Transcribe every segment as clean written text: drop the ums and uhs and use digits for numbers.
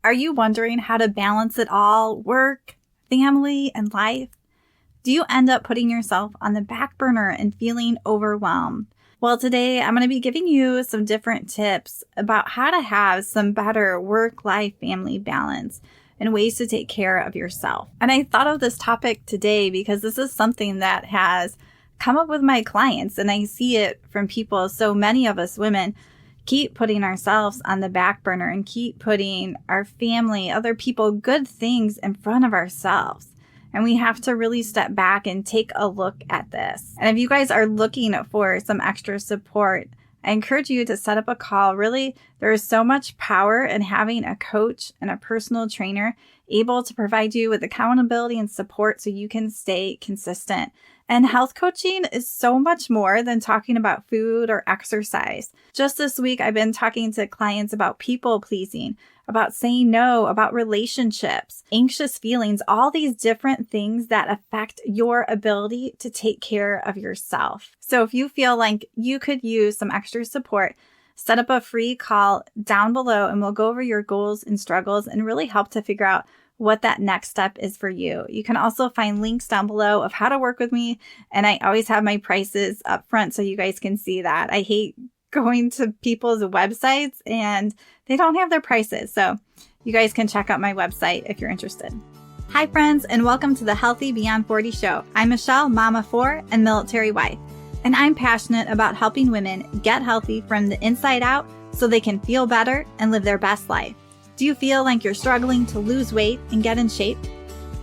Are you wondering how to balance it all, work, family, and life? Do you end up putting yourself on the back burner and feeling overwhelmed? Well, today I'm going to be giving you some different tips about how to have some better work-life family balance and ways to take care of yourself. And I thought of this topic today because this is something that has come up with my clients, and I see it from people. So many of us women keep putting ourselves on the back burner and keep putting our family, other people, good things in front of ourselves. And we have to really step back and take a look at this. And if you guys are looking for some extra support, I encourage you to set up a call. Really, there is so much power in having a coach and a personal trainer able to provide you with accountability and support so you can stay consistent. And health coaching is so much more than talking about food or exercise. Just this week, I've been talking to clients about people pleasing, about saying no, about relationships, anxious feelings, all these different things that affect your ability to take care of yourself. So if you feel like you could use some extra support, set up a free call down below and we'll go over your goals and struggles and really help to figure out what that next step is for you. You can also find links down below of how to work with me. And I always have my prices up front so you guys can see that. I hate going to people's websites and they don't have their prices. So you guys can check out my website if you're interested. Hi friends, and welcome to the Healthy Beyond 40 show. I'm Michele, mama 4 and military wife. And I'm passionate about helping women get healthy from the inside out so they can feel better and live their best life. Do you feel like you're struggling to lose weight and get in shape?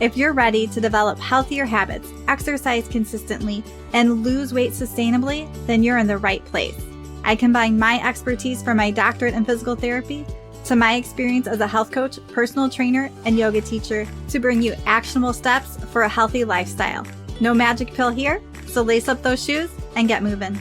If you're ready to develop healthier habits, exercise consistently, and lose weight sustainably, then you're in the right place. I combine my expertise from my doctorate in physical therapy to my experience as a health coach, personal trainer, and yoga teacher to bring you actionable steps for a healthy lifestyle. No magic pill here, so lace up those shoes and get moving.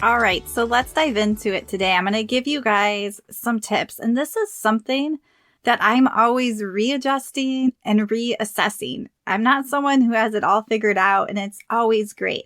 All right, so let's dive into it today. I'm going to give you guys some tips, and this is something that I'm always readjusting and reassessing. I'm not someone who has it all figured out, and it's always great.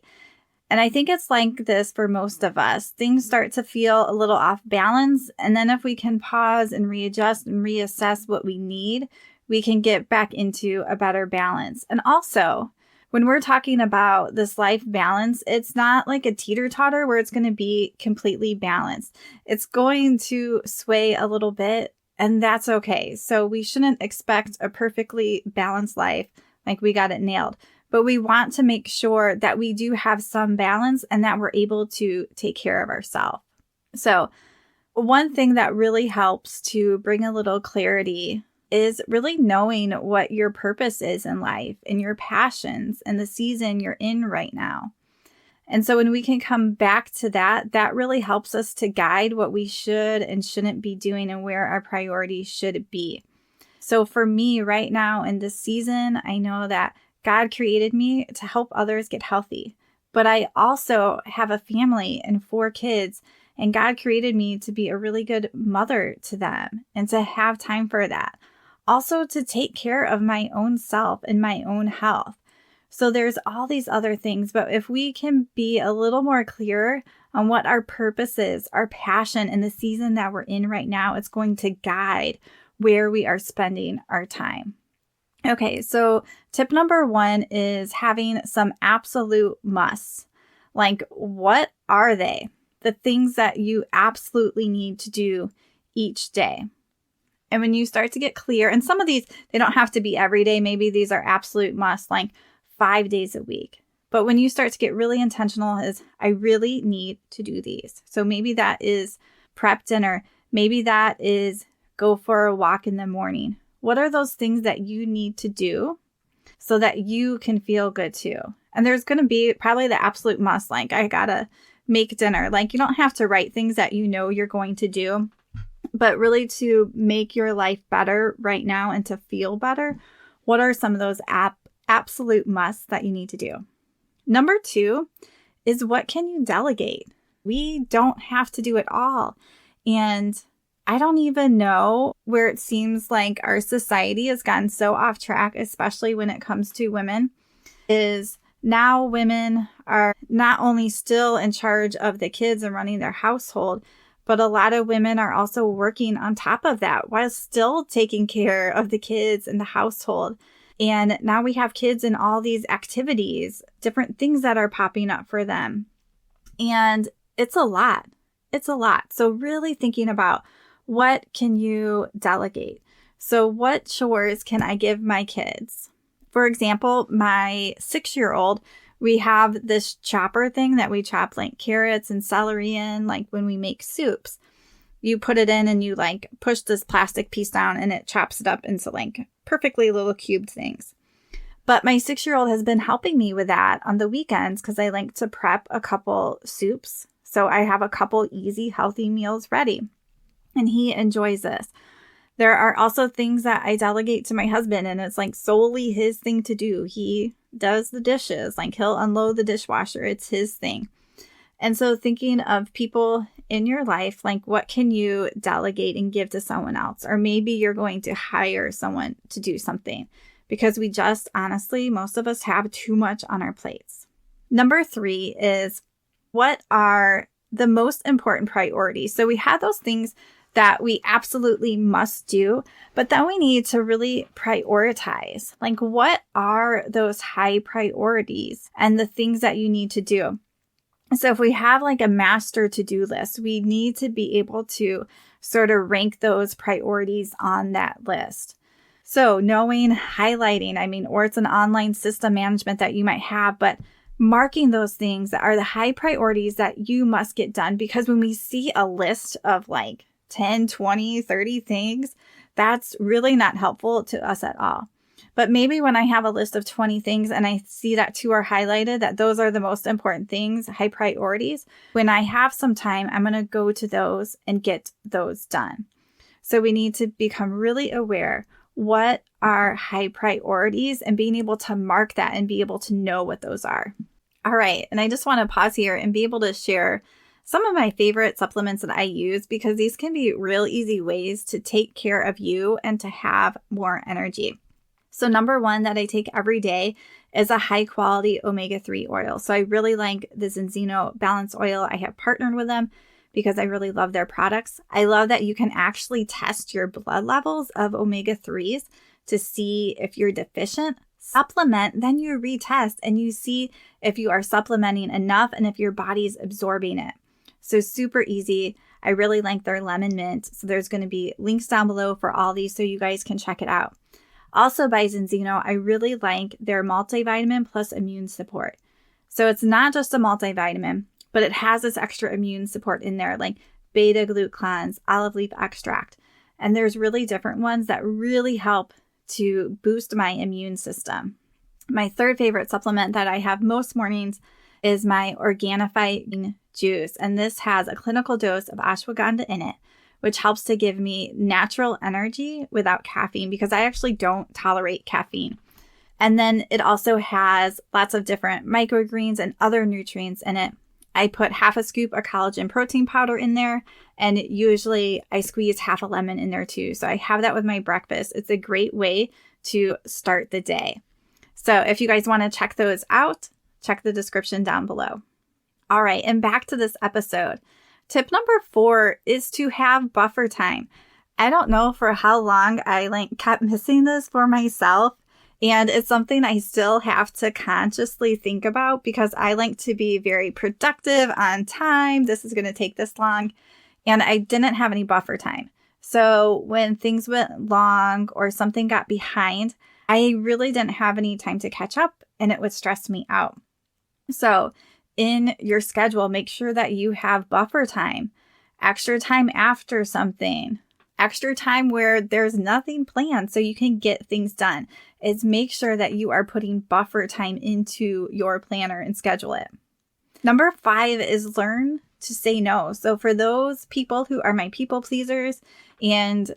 And I think it's like this for most of us. Things start to feel a little off balance, and then if we can pause and readjust and reassess what we need, we can get back into a better balance. And also, when we're talking about this life balance, it's not like a teeter-totter where it's going to be completely balanced. It's going to sway a little bit, and that's okay. So we shouldn't expect a perfectly balanced life like we got it nailed. But we want to make sure that we do have some balance and that we're able to take care of ourselves. So one thing that really helps to bring a little clarity is really knowing what your purpose is in life and your passions and the season you're in right now. And so when we can come back to that, that really helps us to guide what we should and shouldn't be doing and where our priorities should be. So for me right now in this season, I know that God created me to help others get healthy, but I also have a family and 4 kids, and God created me to be a really good mother to them and to have time for that. Also to take care of my own self and my own health. So there's all these other things, but if we can be a little more clear on what our purpose is, our passion in the season that we're in right now, it's going to guide where we are spending our time. Okay, so tip number 1 is having some absolute musts. Like, what are they? The things that you absolutely need to do each day. And when you start to get clear, and some of these, they don't have to be every day. Maybe these are absolute musts, like 5 days a week. But when you start to get really intentional is, I really need to do these. So maybe that is prep dinner. Maybe that is go for a walk in the morning. What are those things that you need to do so that you can feel good too? And there's going to be probably the absolute must, like I got to make dinner. Like you don't have to write things that you know you're going to do, but really to make your life better right now and to feel better. What are some of those absolute musts that you need to do? Number 2 is what can you delegate? We don't have to do it all. And I don't even know where it seems like our society has gotten so off track, especially when it comes to women, is now women are not only still in charge of the kids and running their household, But a lot of women are also working on top of that while still taking care of the kids and the household. And now we have kids in all these activities, different things that are popping up for them. And it's a lot. It's a lot. So really thinking about, what can you delegate? So what chores can I give my kids? For example, my 6-year-old, we have this chopper thing that we chop like carrots and celery in, like when we make soups. You put it in and you like push this plastic piece down and it chops it up into like perfectly little cubed things. But my 6-year-old has been helping me with that on the weekends because I like to prep a couple soups. So I have a couple easy, healthy meals ready. And he enjoys this. There are also things that I delegate to my husband, and it's like solely his thing to do. He does the dishes, like he'll unload the dishwasher. It's his thing. And so thinking of people in your life, like what can you delegate and give to someone else? Or maybe you're going to hire someone to do something because we just honestly, most of us have too much on our plates. Number 3 is, what are the most important priorities? So we have those things that we absolutely must do, but then we need to really prioritize. Like, what are those high priorities and the things that you need to do? So if we have like a master to-do list, we need to be able to sort of rank those priorities on that list. So knowing, highlighting, or it's an online system management that you might have, but marking those things that are the high priorities that you must get done. Because when we see a list of like 10, 20, 30 things, that's really not helpful to us at all. But maybe when I have a list of 20 things and I see that 2 are highlighted, that those are the most important things, high priorities, when I have some time, I'm going to go to those and get those done. So we need to become really aware what are high priorities and being able to mark that and be able to know what those are. All right. And I just want to pause here and be able to share some of my favorite supplements that I use, because these can be real easy ways to take care of you and to have more energy. So number 1 that I take every day is a high quality omega-3 oil. So I really like the Zenzino Balance Oil. I have partnered with them because I really love their products. I love that you can actually test your blood levels of omega-3s to see if you're deficient. Supplement, then you retest and you see if you are supplementing enough and if your body's absorbing it. So super easy. I really like their lemon mint. So there's going to be links down below for all these so you guys can check it out. Also by Zenzino, I really like their multivitamin plus immune support. So it's not just a multivitamin, but it has this extra immune support in there, like beta glucans, olive leaf extract. And there's really different ones that really help to boost my immune system. My 3rd favorite supplement that I have most mornings is my Organifi juice. And this has a clinical dose of ashwagandha in it, which helps to give me natural energy without caffeine, because I actually don't tolerate caffeine. And then it also has lots of different microgreens and other nutrients in it. I put half a scoop of collagen protein powder in there, and usually I squeeze half a lemon in there too. So I have that with my breakfast. It's a great way to start the day. So if you guys want to check those out, check the description down below. All right, and back to this episode. Tip number 4 is to have buffer time. I don't know for how long I kept missing this for myself. And it's something I still have to consciously think about, because I like to be very productive on time. This is going to take this long. And I didn't have any buffer time. So when things went long or something got behind, I really didn't have any time to catch up, and it would stress me out. So in your schedule, make sure that you have buffer time, extra time after something, extra time where there's nothing planned so you can get things done. Is make sure that you are putting buffer time into your planner and schedule it. Number 5 is learn to say no. So for those people who are my people pleasers, and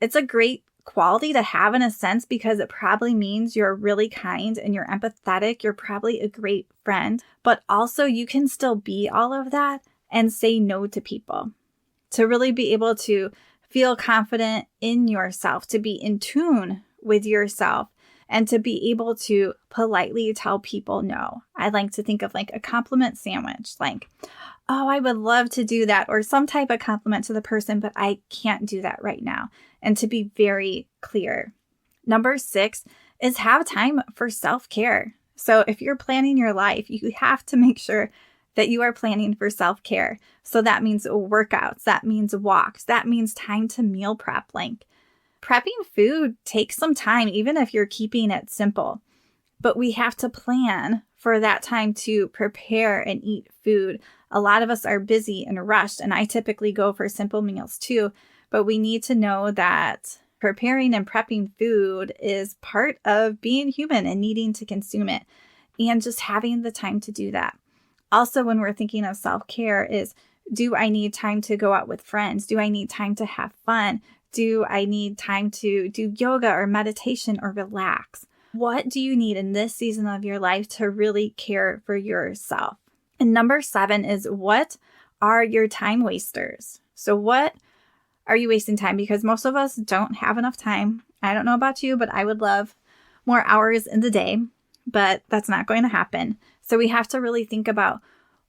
it's a great quality to have in a sense, because it probably means you're really kind and you're empathetic. You're probably a great friend, but also you can still be all of that and say no to people, to really be able to feel confident in yourself, to be in tune with yourself, and to be able to politely tell people no. I like to think of like a compliment sandwich, like, oh, I would love to do that, or some type of compliment to the person, but I can't do that right now. And to be very clear. Number 6 is have time for self-care. So if you're planning your life, you have to make sure that you are planning for self-care. So that means workouts, that means walks, that means time to meal prep. Like prepping food takes some time, even if you're keeping it simple. But we have to plan for that time to prepare and eat food. A lot of us are busy and rushed, and I typically go for simple meals too. But we need to know that preparing and prepping food is part of being human and needing to consume it, and just having the time to do that. Also, when we're thinking of self-care is, do I need time to go out with friends? Do I need time to have fun? Do I need time to do yoga or meditation or relax? What do you need in this season of your life to really care for yourself? And number 7 is, what are your time wasters? So what are you wasting time? Because most of us don't have enough time. I don't know about you, but I would love more hours in the day, but that's not going to happen. So we have to really think about,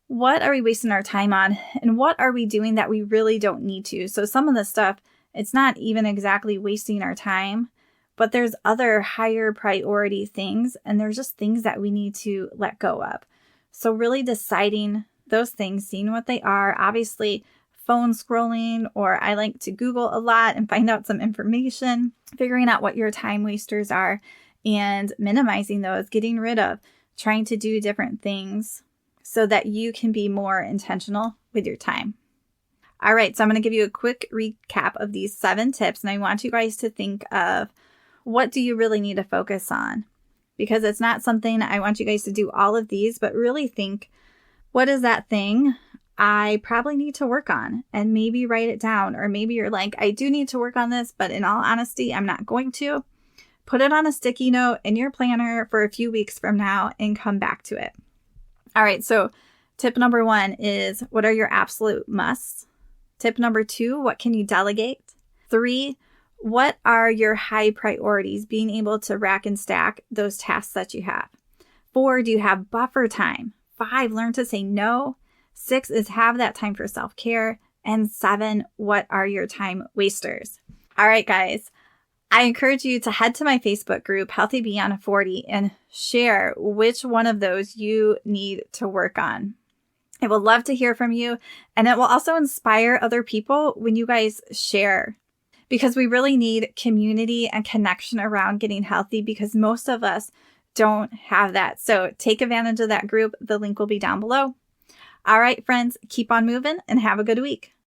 what are we wasting our time on, and what are we doing that we really don't need to? So some of the stuff, it's not even exactly wasting our time, but there's other higher priority things, and there's just things that we need to let go of. So really deciding those things, seeing what they are. Obviously, phone scrolling, or I like to Google a lot and find out some information, figuring out what your time wasters are and minimizing those, getting rid of, trying to do different things so that you can be more intentional with your time. All right, so I'm going to give you a quick recap of these 7 tips, and I want you guys to think of, what do you really need to focus on? Because it's not something I want you guys to do all of these, but really think, what is that thing I probably need to work on? And maybe write it down. Or maybe you're like, I do need to work on this, but in all honesty, I'm not going to. Put it on a sticky note in your planner for a few weeks from now and come back to it. All right, so tip number 1 is, what are your absolute musts? Tip number 2, what can you delegate? 3, what are your high priorities? Being able to rack and stack those tasks that you have. 4, do you have buffer time? 5, learn to say no. 6 is have that time for self-care. And 7, what are your time wasters? All right, guys, I encourage you to head to my Facebook group, Healthy Beyond 40, and share which one of those you need to work on. I would love to hear from you, and it will also inspire other people when you guys share, because we really need community and connection around getting healthy, because most of us don't have that. So take advantage of that group. The link will be down below. All right, friends, keep on moving and have a good week.